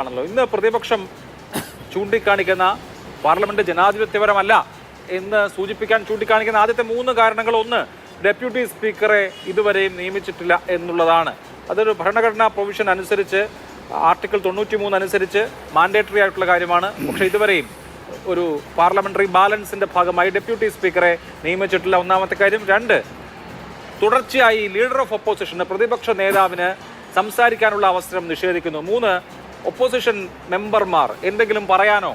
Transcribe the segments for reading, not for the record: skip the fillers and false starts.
ആണല്ലോ ഇന്ന് പ്രതിപക്ഷം ചൂണ്ടിക്കാണിക്കുന്ന പാർലമെന്റ് ജനാധിപത്യപരമല്ല എന്ന് സൂചിപ്പിക്കാൻ ചൂണ്ടിക്കാണിക്കുന്ന ആദ്യത്തെ 3 കാരണങ്ങൾ. ഒന്ന്, ഡെപ്യൂട്ടി സ്പീക്കറെ ഇതുവരെയും നിയമിച്ചിട്ടില്ല എന്നുള്ളതാണ്. അതൊരു ഭരണഘടനാ പ്രൊവിഷൻ അനുസരിച്ച് ആർട്ടിക്കിൾ 93 അനുസരിച്ച് മാൻഡേറ്ററി ആയിട്ടുള്ള കാര്യമാണ്. പക്ഷേ ഇതുവരെയും ഒരു പാർലമെന്ററി ബാലൻസിന്റെ ഭാഗമായി ഡെപ്യൂട്ടി സ്പീക്കറെ നിയമിച്ചിട്ടില്ല, ഒന്നാമത്തെ കാര്യം. 2, തുടർച്ചയായി ലീഡർ ഓഫ് ഒപ്പോസിഷന്, പ്രതിപക്ഷ നേതാവിന് സംസാരിക്കാനുള്ള അവസരം നിഷേധിക്കുന്നു. 3, ഒപ്പോസിഷൻ മെമ്പർമാർ എന്തെങ്കിലും പറയാനോ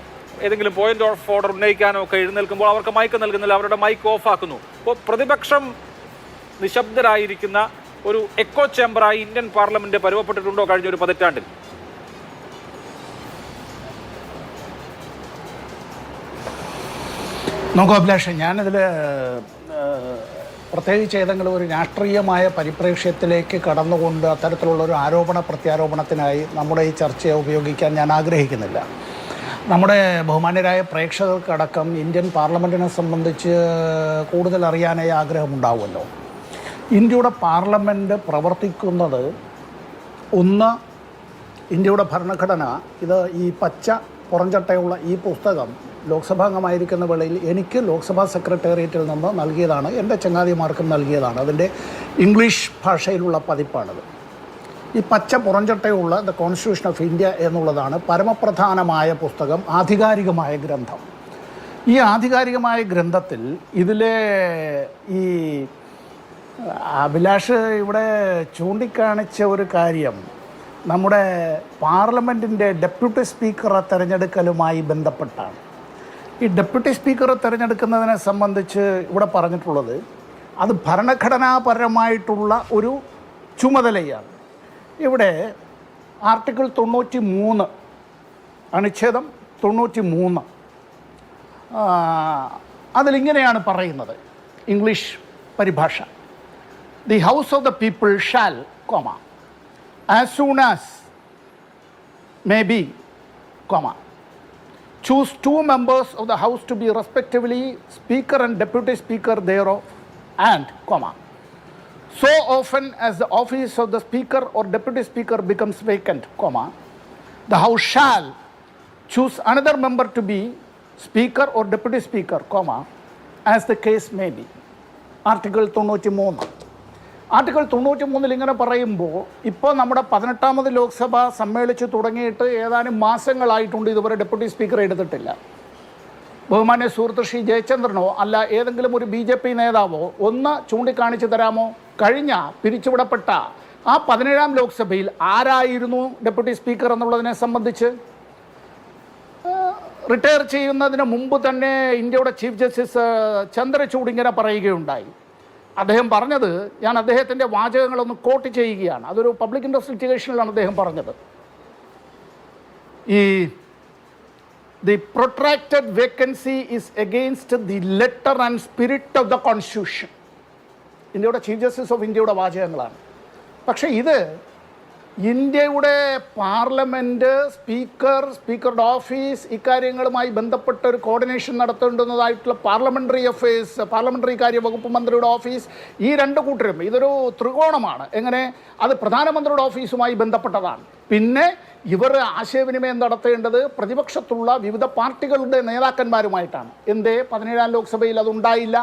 ഏതെങ്കിലും പോയിന്റ് ഓഫ് ഓർഡർ ഉന്നയിക്കാനോ ഒക്കെ എഴുന്നേൽക്കുമ്പോൾ അവർക്ക് മൈക്ക് നൽകുന്നില്ല, അവരുടെ മൈക്ക് ഓഫ് ആക്കുന്നു. അപ്പോൾ പ്രതിപക്ഷം നിശബ്ദരായിരിക്കുന്ന ഒരു എക്കോ ചേംബറായി ഇന്ത്യൻ പാർലമെന്റ് പരുവപ്പെട്ടിട്ടുണ്ടോ കഴിഞ്ഞ ഒരു പതിറ്റാണ്ടിൽ? നോക്കൂ അഭിലാഷ്, ഞാനിതിൽ പ്രത്യേകിച്ച് ഏതെങ്കിലും ഒരു രാഷ്ട്രീയമായ പരിപ്രേക്ഷ്യത്തിലേക്ക് കടന്നുകൊണ്ട് അത്തരത്തിലുള്ള ഒരു ആരോപണ പ്രത്യാരോപണത്തിനായി നമ്മുടെ ഈ ചർച്ചയെ ഉപയോഗിക്കാൻ ഞാൻ ആഗ്രഹിക്കുന്നില്ല. നമ്മുടെ ബഹുമാന്യരായ പ്രേക്ഷകർക്കടക്കം ഇന്ത്യൻ പാർലമെൻറ്റിനെ സംബന്ധിച്ച് കൂടുതൽ അറിയാനായി ആഗ്രഹമുണ്ടാവുമല്ലോ. ഇന്ത്യയുടെ പാർലമെൻറ്റ് പ്രവർത്തിക്കുന്നത്, ഒന്ന്, ഇന്ത്യയുടെ ഭരണഘടന, ഇത് ഈ പച്ച പുറംചട്ടയുള്ള ഈ പുസ്തകം ലോക്സഭാംഗമായിരിക്കുന്ന വേളയിൽ എനിക്ക് ലോക്സഭാ സെക്രട്ടേറിയറ്റിൽ നിന്ന് നൽകിയതാണ്, എൻ്റെ ചങ്ങാതിമാർക്കും നൽകിയതാണ്. അതിൻ്റെ ഇംഗ്ലീഷ് ഭാഷയിലുള്ള പതിപ്പാണത്. ഈ പച്ച പുറംചട്ടയുള്ള ദ കോൺസ്റ്റിറ്റ്യൂഷൻ ഓഫ് ഇന്ത്യ എന്നുള്ളതാണ് പരമപ്രധാനമായ പുസ്തകം, ആധികാരികമായ ഗ്രന്ഥം. ഈ ആധികാരികമായ ഗ്രന്ഥത്തിൽ ഇതിലെ ഈ അഭിലാഷ് ഇവിടെ ചൂണ്ടിക്കാണിച്ച ഒരു കാര്യം നമ്മുടെ പാർലമെൻറ്റിൻ്റെ ഡെപ്യൂട്ടി സ്പീക്കറെ തിരഞ്ഞെടുക്കലുമായി ബന്ധപ്പെട്ടാണ്. ഈ ഡെപ്യൂട്ടി സ്പീക്കറെ തിരഞ്ഞെടുക്കുന്നതിനെ സംബന്ധിച്ച് ഇവിടെ പറഞ്ഞിട്ടുള്ളത് അത് ഭരണഘടനാപരമായിട്ടുള്ള ഒരു ചുമതലയാണ്. ഇവിടെ ആർട്ടിക്കിൾ 93, അനുച്ഛേദം 93, അതിലിങ്ങനെയാണ് പറയുന്നത്, ഇംഗ്ലീഷ് പരിഭാഷ: the house of the people shall, as soon as may be, choose 2 members of the house to be respectively speaker and deputy speaker thereof, and, so often as the office of the speaker or deputy speaker becomes vacant, the house shall choose another member to be speaker or deputy speaker, as the case may be. Article 93. Article 93 ഇങ്ങനെ പറയുമ്പോൾ, ഇപ്പോൾ നമ്മുടെ 18ാമത് ലോക്സഭ സമ്മേളിച്ച് തുടങ്ങിയിട്ട് ഏതാനും മാസങ്ങളായിട്ടുണ്ട്, ഇതുവരെ deputy സ്പീക്കറെ എടുത്തിട്ടില്ല. ബഹുമാന്യ സുഹൃത്ത് ശ്രീ ജയചന്ദ്രനോ അല്ല ഏതെങ്കിലും ഒരു BJP നേതാവോ ഒന്ന് ചൂണ്ടിക്കാണിച്ചു തരാമോ? കഴിഞ്ഞ പിരിച്ചുവിടപ്പെട്ട ആ 17ാം ലോക്സഭയിൽ ആരായിരുന്നു ഡെപ്യൂട്ടി സ്പീക്കർ എന്നുള്ളതിനെ സംബന്ധിച്ച്? റിട്ടയർ ചെയ്യുന്നതിന് മുമ്പ് തന്നെ ഇന്ത്യയുടെ ചീഫ് ജസ്റ്റിസ് ചന്ദ്രചൂഡ് ഇങ്ങനെ പറയുകയുണ്ടായി. അദ്ദേഹം പറഞ്ഞത്, ഞാൻ അദ്ദേഹത്തിൻ്റെ വാചകങ്ങളൊന്ന് കോട്ട് ചെയ്യുകയാണ്, അതൊരു പബ്ലിക് ഇൻട്രസ്റ്റ് ലിറ്റിഗേഷനിലാണ് അദ്ദേഹം പറഞ്ഞത്. The protracted vacancy is against the letter and spirit of the constitution. ഇന്ത്യയുടെ ചീഫ് ജസ്റ്റിസ് ഓഫ് ഇന്ത്യയുടെ വാചകങ്ങളാണ്. പക്ഷേ ഇത് ഇന്ത്യയുടെ പാർലമെൻറ്റ്, സ്പീക്കറുടെ ഓഫീസ്, ഇക്കാര്യങ്ങളുമായി ബന്ധപ്പെട്ട ഒരു കോർഡിനേഷൻ നടത്തേണ്ടുന്നതായിട്ടുള്ള പാർലമെൻ്ററി കാര്യ വകുപ്പ് മന്ത്രിയുടെ ഓഫീസ്, ഈ 2 കൂട്ടരും ഇതൊരു ത്രികോണമാണ്. എങ്ങനെ? അത് പ്രധാനമന്ത്രിയുടെ ഓഫീസുമായി ബന്ധപ്പെട്ടതാണ്. പിന്നെ ഇവർ ആശയവിനിമയം നടത്തേണ്ടത് പ്രതിപക്ഷത്തുള്ള വിവിധ പാർട്ടികളുടെ നേതാക്കന്മാരുമായിട്ടാണ്. എന്തേ 17ാം ലോക്സഭയിൽ അതുണ്ടായില്ല?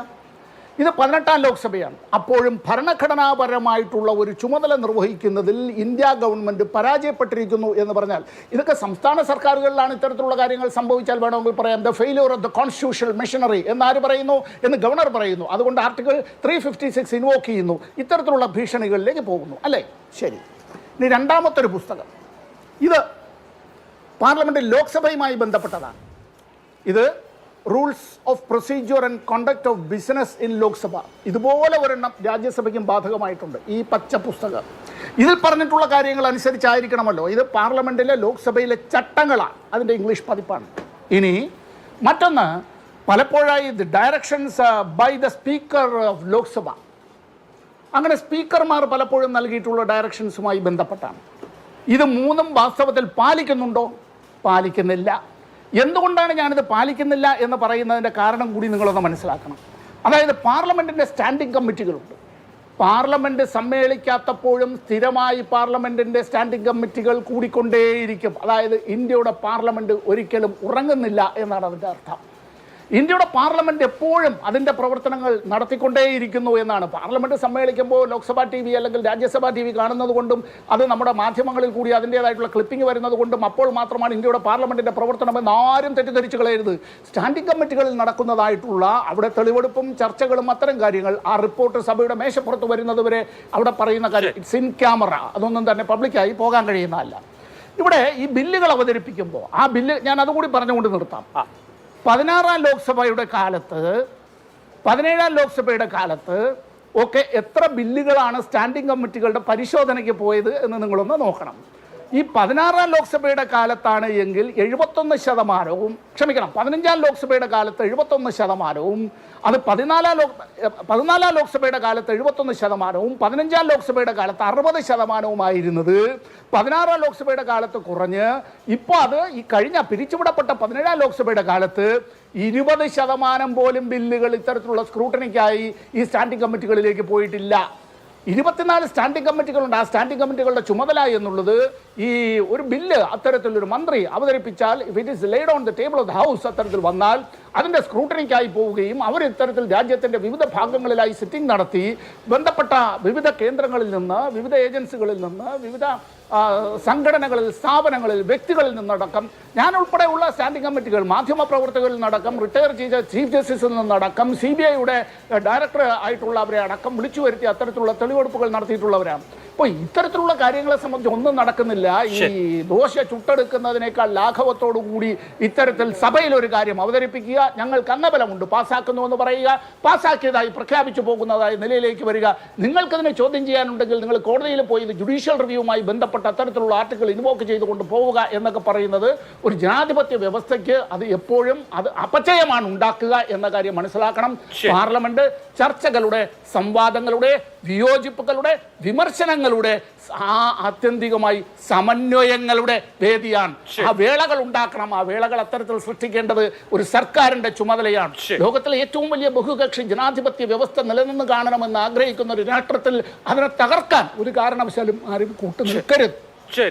ഇത് 18ാം ലോക്സഭയാണ്. അപ്പോഴും ഭരണഘടനാപരമായിട്ടുള്ള ഒരു ചുമതല നിർവഹിക്കുന്നതിൽ ഇന്ത്യ ഗവൺമെൻറ് പരാജയപ്പെട്ടിരിക്കുന്നു എന്ന് പറഞ്ഞാൽ, ഇതൊക്കെ സംസ്ഥാന സർക്കാരുകളിലാണ് ഇത്തരത്തിലുള്ള കാര്യങ്ങൾ സംഭവിച്ചാൽ വേണമെങ്കിൽ പറയാം the failure of the constitutional machinery എന്നാര് പറയുന്നു? എന്ന് ഗവർണർ പറയുന്നു. അതുകൊണ്ട് ആർട്ടിക്കിൾ 356 ഇൻവോക്ക് ചെയ്യുന്നു. ഇത്തരത്തിലുള്ള ഭീഷണികളിലേക്ക് പോകുന്നു, അല്ലേ? ശരി. ഇനി രണ്ടാമത്തെ ഒരു പുസ്തകം, ഇത് പാർലമെൻറ്റ് ലോക്സഭയുമായി ബന്ധപ്പെട്ടതാണ്. ഇത് rules of procedure and conduct of business in Lok Sabha. ഇതുപോലെ ഒരെണ്ണം രാജ്യസഭയ്ക്കും ബാധകമായിട്ടുണ്ട്, ഈ പച്ച പുസ്തകം. ഇതിൽ പറഞ്ഞിട്ടുള്ള കാര്യങ്ങൾ അനുസരിച്ചായിരിക്കണമല്ലോ. ഇത് പാർലമെൻറ്റിലെ ലോക്സഭയിലെ ചട്ടങ്ങളാണ്, അതിൻ്റെ ഇംഗ്ലീഷ് പതിപ്പാണ്. ഇനി മറ്റൊന്ന്, പലപ്പോഴായി the directions by the speaker of Lok Sabha, അങ്ങനെ സ്പീക്കർമാർ പലപ്പോഴും നൽകിയിട്ടുള്ള ഡയറക്ഷൻസുമായി ബന്ധപ്പെട്ടാണ്. ഇത് 3ഉം വാസ്തവത്തിൽ പാലിക്കുന്നുണ്ടോ? പാലിക്കുന്നില്ല. എന്തുകൊണ്ടാണ് ഞാനിത് പാലിക്കുന്നില്ല എന്ന് പറയുന്നതിൻ്റെ കാരണം കൂടി നിങ്ങളൊന്ന് മനസ്സിലാക്കണം. അതായത് പാർലമെൻറ്റിൻ്റെ സ്റ്റാൻഡിംഗ് കമ്മിറ്റികളുണ്ട്. പാർലമെന്റ് സമ്മേളിക്കാത്തപ്പോഴും സ്ഥിരമായി പാർലമെന്റിന്റെ സ്റ്റാൻഡിംഗ് കമ്മിറ്റികൾ കൂടിക്കൊണ്ടേയിരിക്കും. അതായത് ഇന്ത്യയുടെ പാർലമെന്റ് ഒരിക്കലും ഉറങ്ങുന്നില്ല എന്നാണ് അതിൻ്റെ അർത്ഥം. ഇന്ത്യയുടെ പാർലമെന്റ് എപ്പോഴും അതിൻ്റെ പ്രവർത്തനങ്ങൾ നടത്തിക്കൊണ്ടേയിരിക്കുന്നു എന്നാണ്. പാർലമെന്റ് സമ്മേളിക്കുമ്പോൾ ലോക്സഭാ ടി വി അല്ലെങ്കിൽ രാജ്യസഭാ ടി വി കാണുന്നത് കൊണ്ടും അത് നമ്മുടെ മാധ്യമങ്ങളിൽ കൂടി അതിൻ്റേതായിട്ടുള്ള ക്ലിപ്പിംഗ് വരുന്നത് കൊണ്ടും അപ്പോൾ മാത്രമാണ് ഇന്ത്യയുടെ പാർലമെന്റിന്റെ പ്രവർത്തനം എന്ന് ആരും തെറ്റിദ്ധരിച്ചു കളയരുത്. സ്റ്റാൻഡിംഗ് കമ്മിറ്റികളിൽ നടക്കുന്നതായിട്ടുള്ള അവിടെ തെളിവെടുപ്പും ചർച്ചകളും അത്തരം കാര്യങ്ങൾ ആ റിപ്പോർട്ട് സഭയുടെ മേശപ്പുറത്ത് വരുന്നത് വരെ അവിടെ പറയുന്ന കാര്യം ഇറ്റ്സ് ഇൻ ക്യാമറ, അതൊന്നും തന്നെ പബ്ലിക്കായി പോകാൻ കഴിയുന്നതല്ല. ഇവിടെ ഈ ബില്ലുകൾ അവതരിപ്പിക്കുമ്പോൾ ആ ബില്ല് ഞാൻ അതുകൂടി പറഞ്ഞുകൊണ്ട് നിർത്താം. 16ാം ലോക്സഭയുടെ കാലത്ത് 17ാം ലോക്സഭയുടെ കാലത്ത് ഒക്കെ എത്ര ബില്ലുകളാണ് സ്റ്റാൻഡിംഗ് കമ്മിറ്റികളുടെ പരിശോധനയ്ക്ക് പോയത് എന്ന് നിങ്ങളൊന്ന് നോക്കണം. ഈ 16ാം ലോക്സഭയുടെ കാലത്താണ് എങ്കിൽ 71%, ക്ഷമിക്കണം 15ാം ലോക്സഭയുടെ കാലത്ത് 71%, അത് 14ാം ലോക്സഭയുടെ കാലത്ത് 71%, 15ാം ലോക്സഭയുടെ കാലത്ത് 60%, 16ാം ലോക്സഭയുടെ കാലത്ത് കുറഞ്ഞ് ഇപ്പോൾ അത് ഈ കഴിഞ്ഞ പിരിച്ചുവിടപ്പെട്ട 17ാം ലോക്സഭയുടെ കാലത്ത് 20% പോലും ബില്ലുകൾ ഇത്തരത്തിലുള്ള സ്ക്രൂട്ടണിക്കായി ഈ സ്റ്റാൻഡിംഗ് കമ്മിറ്റികളിലേക്ക് പോയിട്ടില്ല. 24 സ്റ്റാൻഡിംഗ് കമ്മിറ്റികളുണ്ട്. ആ സ്റ്റാൻഡിംഗ് കമ്മിറ്റികളുടെ ചുമതല എന്നുള്ളത് ഈ ഒരു ബില്ല് അത്തരത്തിലൊരു മന്ത്രി അവതരിപ്പിച്ചാൽ if it is laid on the table of the house അത്തരത്തിൽ വന്നാൽ അതിൻ്റെ സ്ക്രൂട്ടണിക്കായി പോവുകയും അവർ ഇത്തരത്തിൽ രാജ്യത്തിൻ്റെ വിവിധ ഭാഗങ്ങളിലായി സിറ്റിംഗ് നടത്തി ബന്ധപ്പെട്ട വിവിധ കേന്ദ്രങ്ങളിൽ നിന്ന്, വിവിധ ഏജൻസികളിൽ നിന്ന്, വിവിധ സംഘടനകളിൽ, സ്ഥാപനങ്ങളിൽ, വ്യക്തികളിൽ നിന്നടക്കം, ഞാൻ ഉൾപ്പെടെയുള്ള സ്റ്റാൻഡിംഗ് കമ്മിറ്റികൾ, മാധ്യമപ്രവർത്തകരിൽ നിന്നടക്കം, റിട്ടയർ ചെയ്ത ചീഫ് ജസ്റ്റിസിൽ നിന്നടക്കം, CBIയുടെ ഡയറക്ടർ ആയിട്ടുള്ളവരെ അടക്കം വിളിച്ചു വരുത്തി അത്തരത്തിലുള്ള തെളിവെടുപ്പുകൾ നടത്തിയിട്ടുള്ളവരാണ്. അപ്പോൾ ഇത്തരത്തിലുള്ള കാര്യങ്ങളെ സംബന്ധിച്ച് ഒന്നും നടക്കുന്നില്ല. ഈ ദോശ ചുട്ടെടുക്കുന്നതിനേക്കാൾ ലാഘവത്തോടു കൂടി ഇത്തരത്തിൽ സഭയിൽ ഒരു കാര്യം അവതരിപ്പിക്കുക, ഞങ്ങൾക്ക് അംഗബലമുണ്ട്, പാസ്സാക്കുന്നുവെന്ന് പറയുക, പാസ്സാക്കിയതായി പ്രഖ്യാപിച്ചു പോകുന്നതായി നിലയിലേക്ക് വരിക. നിങ്ങൾക്കതിനെ ചോദ്യം ചെയ്യാനുണ്ടെങ്കിൽ നിങ്ങൾ കോടതിയിൽ പോയി ഇത് ജുഡീഷ്യൽ റിവ്യൂവുമായി ബന്ധപ്പെട്ട അത്തരത്തിലുള്ള ആർട്ടിക്കിൾ ഇൻവോക്ക് ചെയ്തുകൊണ്ട് പോവുക എന്നൊക്കെ പറയുന്നത് ഒരു ജനാധിപത്യ വ്യവസ്ഥയ്ക്ക് അത് എപ്പോഴും അത് അപചയമാണ് ഉണ്ടാക്കുക എന്ന കാര്യം മനസ്സിലാക്കണം. പാർലമെന്റ് ചർച്ചകളുടെ, സംവാദങ്ങളുടെ, വിയോജിപ്പുകളുടെ, വിമർശനങ്ങളുടെ, ആത്യന്തികമായി സമന്വയങ്ങളുടെ വേദിയാണ്. ആ വേളകൾ ഉണ്ടാക്കണം. ആ വേളകൾ അത്തരത്തിൽ സൃഷ്ടിക്കേണ്ടത് ഒരു സർക്കാരിന്റെ ചുമതലയാണ്. ലോകത്തിലെ ഏറ്റവും വലിയ ബഹുകക്ഷി ജനാധിപത്യ വ്യവസ്ഥ നിലനിന്ന് കാണണമെന്ന് ആഗ്രഹിക്കുന്ന ഒരു രാഷ്ട്രത്തിൽ അതിനെ തകർക്കാൻ ഒരു കാരണവശാലും ആരും കൂട്ടു നിൽക്കരുത്.